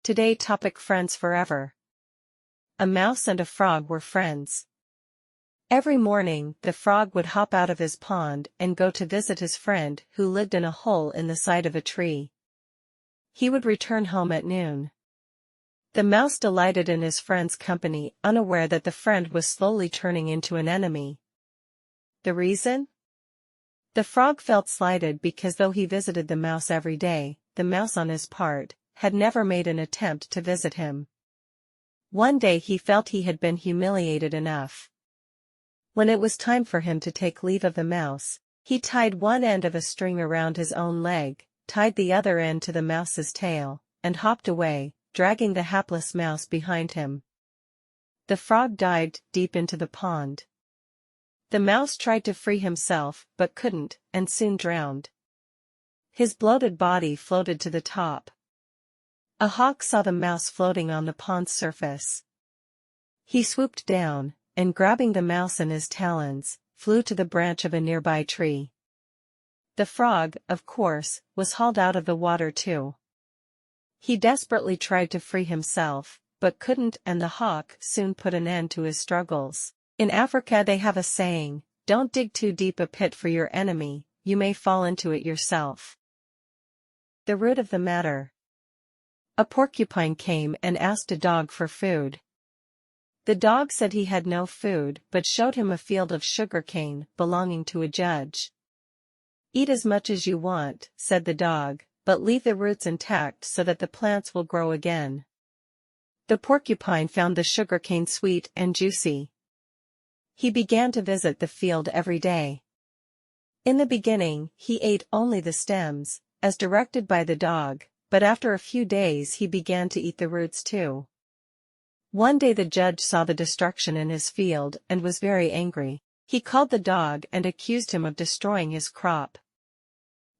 Today topic Friends forever. A mouse and a frog were friends. Every morning, the frog would hop out of his pond and go to visit his friend who lived in a hole in the side of a tree. He would return home at noon. The mouse delighted in his friend's company, unaware that the friend was slowly turning into an enemy. The reason? The frog felt slighted because though he visited the mouse every day, the mouse on his part had never made an attempt to visit him. One day he felt he had been humiliated enough. When it was time for him to take leave of the mouse, he tied one end of a string around his own leg, tied the other end to the mouse's tail, and hopped away, dragging the hapless mouse behind him. The frog dived deep into the pond. The mouse tried to free himself but couldn't, and soon drowned. His bloated body floated to the top. A hawk saw the mouse floating on the pond's surface. He swooped down, and grabbing the mouse in his talons, flew to the branch of a nearby tree. The frog, of course, was hauled out of the water too. He desperately tried to free himself, but couldn't, and the hawk soon put an end to his struggles. In Africa they have a saying, "Don't dig too deep a pit for your enemy, you may fall into it yourself." The root of the matter. A porcupine came and asked a dog for food. The dog said he had no food but showed him a field of sugarcane belonging to a judge. "Eat as much as you want," said the dog, "but leave the roots intact so that the plants will grow again." The porcupine found the sugarcane sweet and juicy. He began to visit the field every day. In the beginning, he ate only the stems, as directed by the dog, but after a few days he began to eat the roots too. One day the judge saw the destruction in his field and was very angry. He called the dog and accused him of destroying his crop.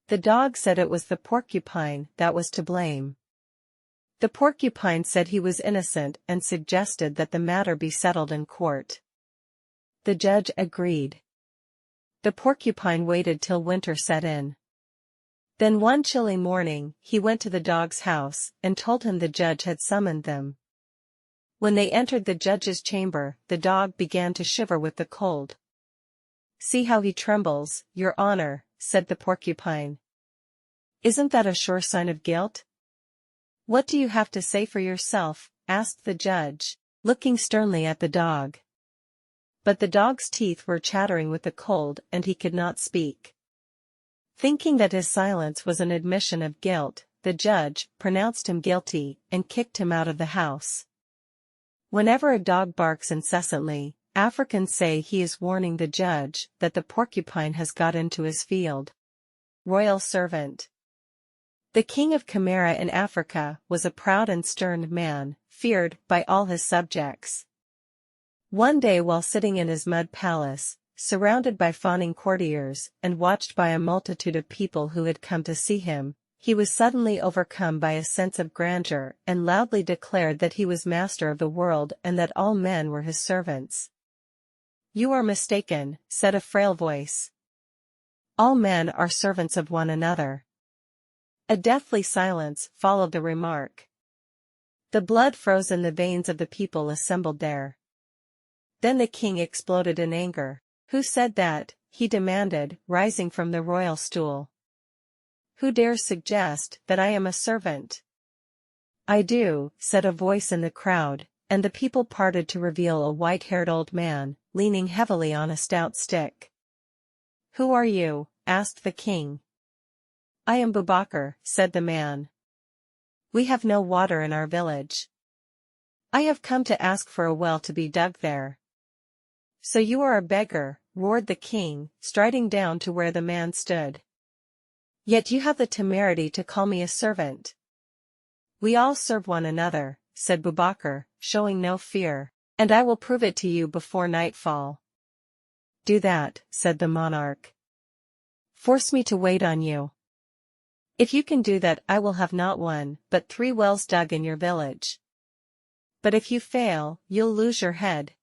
The dog said it was the porcupine that was to blame. The porcupine said he was innocent and suggested that the matter be settled in court. The judge agreed. The porcupine waited till winter set in. Then one chilly morning, he went to the dog's house and told him the judge had summoned them. When they entered the judge's chamber, the dog began to shiver with the cold. "See how he trembles, Your Honor," said the porcupine. "Isn't that a sure sign of guilt?" "What do you have to say for yourself?" asked the judge, looking sternly at the dog. But the dog's teeth were chattering with the cold and he could not speak. Thinking that his silence was an admission of guilt, the judge pronounced him guilty and kicked him out of the house. Whenever a dog barks incessantly, Africans say he is warning the judge that the porcupine has got into his field. Royal servant. The king of Camara in Africa was a proud and stern man, feared by all his subjects. One day while sitting in his mud palace, surrounded by fawning courtiers and watched by a multitude of people who had come to see him, he was suddenly overcome by a sense of grandeur and loudly declared that he was master of the world and that all men were his servants. "You are mistaken," said a frail voice. "All men are servants of one another." A deathly silence followed the remark. The blood froze in the veins of the people assembled there. Then the king exploded in anger. "Who said that?" he demanded, rising from the royal stool. "Who dares suggest that I am a servant?" "I do," said a voice in the crowd, and the people parted to reveal a white-haired old man, leaning heavily on a stout stick. "Who are you?" asked the king. "I am Boubacar," said the man. "We have no water in our village. I have come to ask for a well to be dug there." "So you are a beggar," roared the king, striding down to where the man stood. "Yet you have the temerity to call me a servant." "We all serve one another," said Boubacar, showing no fear, "and I will prove it to you before nightfall." "Do that," said the monarch. "Force me to wait on you. If you can do that, I will have not one, but 3 wells dug in your village. But if you fail, you'll lose your head."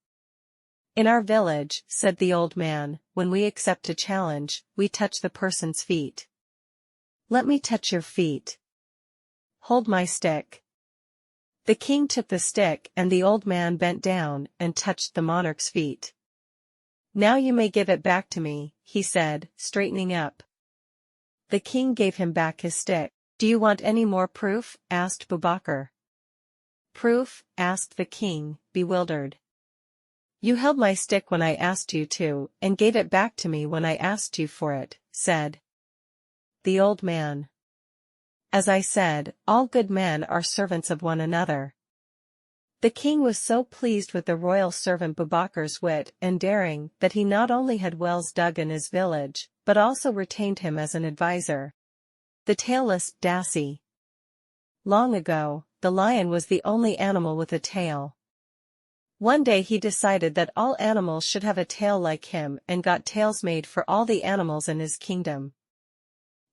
"In our village," said the old man, "when we accept a challenge, we touch the person's feet." "Let me touch your feet." "Hold my stick." The king took the stick and the old man bent down and touched the monarch's feet. "Now you may give it back to me," he said, straightening up. The king gave him back his stick. "Do you want any more proof?" asked Boubacar. "Proof?" asked the king, bewildered. "You held my stick when I asked you to, and gave it back to me when I asked you for it," said the old man. "As I said, all good men are servants of one another." The king was so pleased with the royal servant Boubacar's wit and daring that he not only had wells dug in his village, but also retained him as an advisor. The Tailess, Dassi. Long ago, the lion was the only animal with a tail. One day he decided that all animals should have a tail like him and got tails made for all the animals in his kingdom.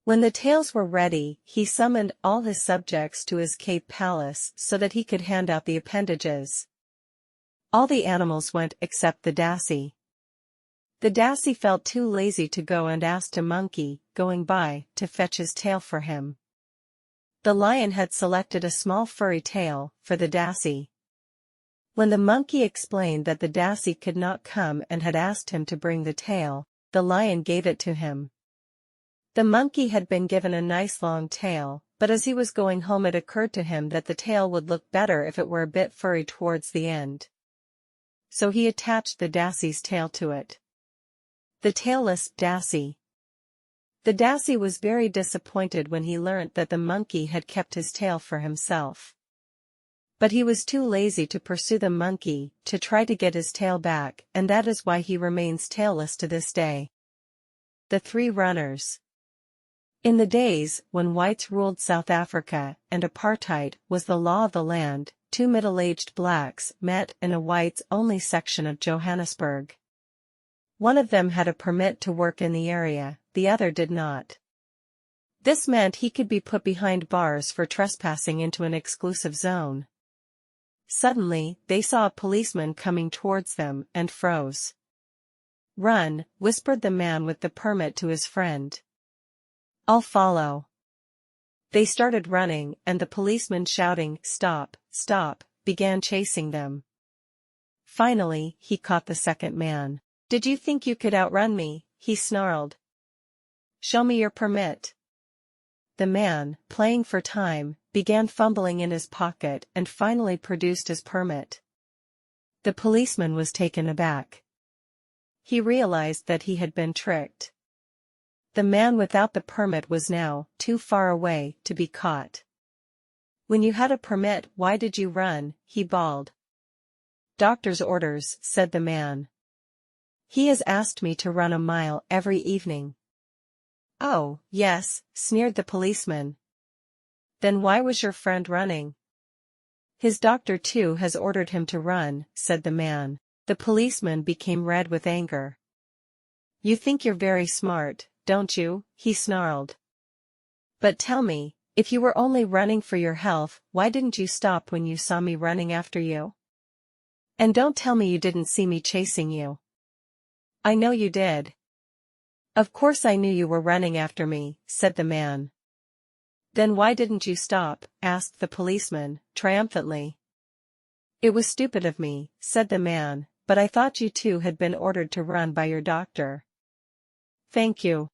When the tails were ready, he summoned all his subjects to his cave palace so that he could hand out the appendages. All the animals went except the dassi. The dassi felt too lazy to go and asked a monkey, going by, to fetch his tail for him. The lion had selected a small furry tail for the dassi. When the monkey explained that the dassi could not come and had asked him to bring the tail, the lion gave it to him. The monkey had been given a nice long tail, but as he was going home it occurred to him that the tail would look better if it were a bit furry towards the end. So he attached the dassi's tail to it. The tailless dassi. The dassi was very disappointed when he learnt that the monkey had kept his tail for himself. But he was too lazy to pursue the monkey to try to get his tail back, and that is why he remains tailless to this day. The three runners. In the days when whites ruled South Africa and apartheid was the law of the land, two middle-aged blacks met in a whites-only section of Johannesburg. One of them had a permit to work in the area, the other did not. This meant he could be put behind bars for trespassing into an exclusive zone. Suddenly, they saw a policeman coming towards them and froze. "Run," whispered the man with the permit to his friend. "I'll follow." They started running and the policeman shouting, "Stop, stop," began chasing them. Finally, he caught the second man. "Did you think you could outrun me?" he snarled. "Show me your permit." The man, playing for time, began fumbling in his pocket and finally produced his permit. The policeman was taken aback. He realized that he had been tricked. The man without the permit was now too far away to be caught. "When you had a permit, why did you run?" he bawled. "Doctor's orders," said the man. "He has asked me to run a mile every evening." "Oh, yes," sneered the policeman. "Then why was your friend running?" "His doctor too has ordered him to run," said the man. The policeman became red with anger. "You think you're very smart, don't you?" he snarled. "But tell me, if you were only running for your health, why didn't you stop when you saw me running after you? And don't tell me you didn't see me chasing you." "I know you did." "Of course I knew you were running after me," said the man. "Then why didn't you stop?" asked the policeman, triumphantly. "It was stupid of me," said the man, "but I thought you too had been ordered to run by your doctor." "Thank you."